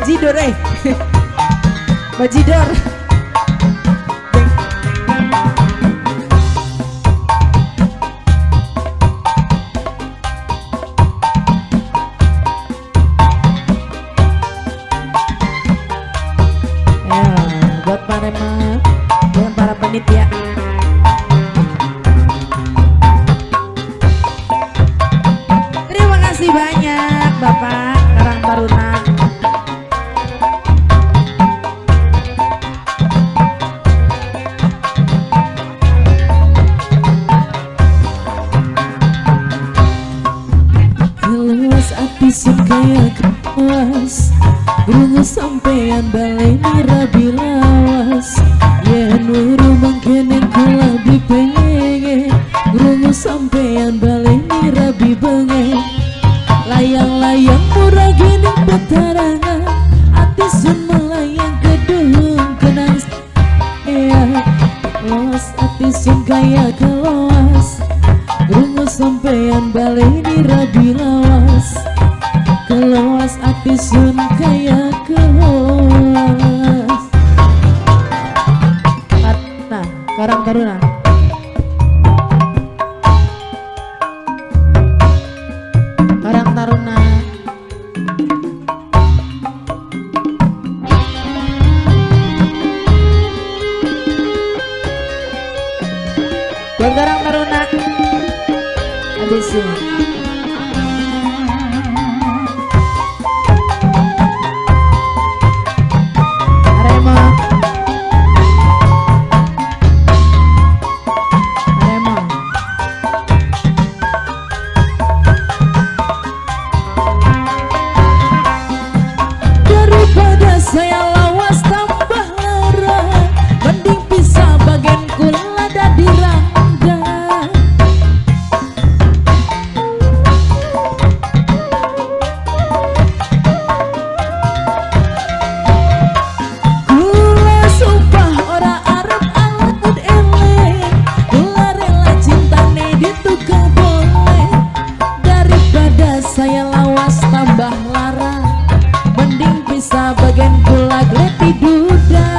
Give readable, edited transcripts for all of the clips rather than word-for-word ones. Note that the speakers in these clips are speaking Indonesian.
Bajidor Bajidor. Buat para panitia. Terima kasih banyak Bapak Karang Taruna. Keluas ati kaya keluas, grungu sampean baleni rabi lawas. Yen wuru mangkenen kula dipengen, grungu sampean baleni rabi bengen. Layang-layang murah gini petarangan, ati sun melayang kedung kenang ya. Keluas ati sun kaya keluas, grungu sampean baleni rabi lawas. Keluas ati sun kaya keluas. Karang Taruna. Karang Taruna. Buat Karang Taruna. Habis ini. Saya lawas tambah lara, mending pisah bagian kula dadi rangga. Kula sumpah ora arep alat eleh, kula rela cintane ditukar boleh. Daripada saya lawas tambah lara, mending pisah bagian kula gleti duda.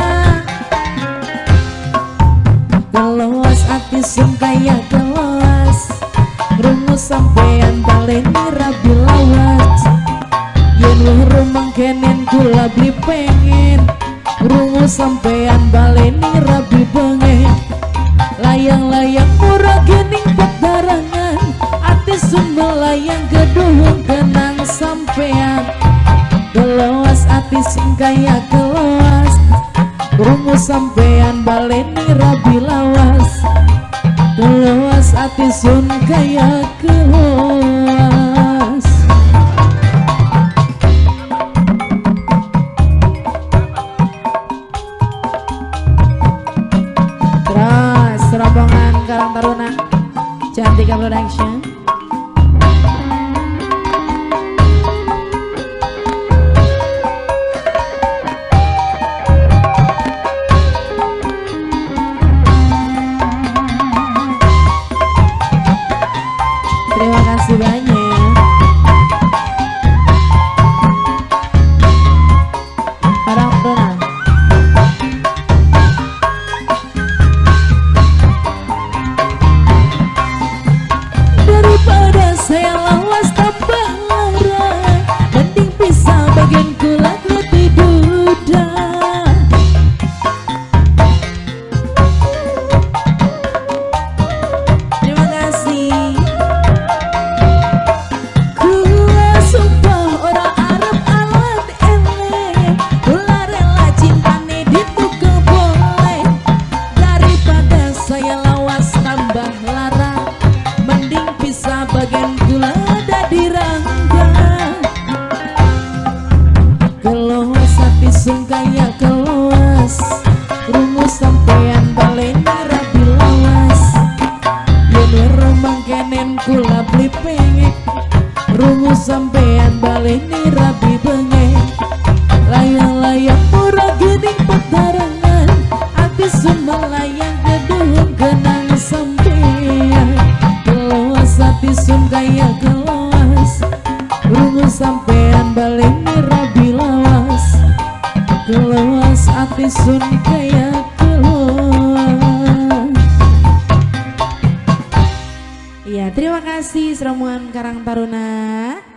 Keluas ati sun kaya keluas, rungu sampean baleni rabi lawas. Yen luhur mangkenen kula beli pengen, rungu sampean baleni rabi bengen. Layang-layang murah gening petarangan, ati sun melayang kedung kenang sampean. Keluas ati sing kaya keluas, krungu sampean baleni rabi lawas. Keluas ati sun kaya keluas. Terus rombongan Karang Taruna Cantika Production. Terima kasih banyak. Karang Taruna. Daripada saya lawas tambah lara, mending pisah bagian kula gleti duda. Terima kasih. Bagian gula dadi rangga. Keluas ati sun kaya keluas, rungu sampean baleni rabi lawas. Yen wero mangkenen kula beli pengen, rungu sampean baleni rabi bengen. Layang-layang murah gening petarangan, ati sun melayang kedung kenang sampean. Keluas ati sun kaya keluas, rungu sampean baleni rabi lawas. Keluas ati sun kaya keluar. Ya terima kasih Seromuan Karang Taruna.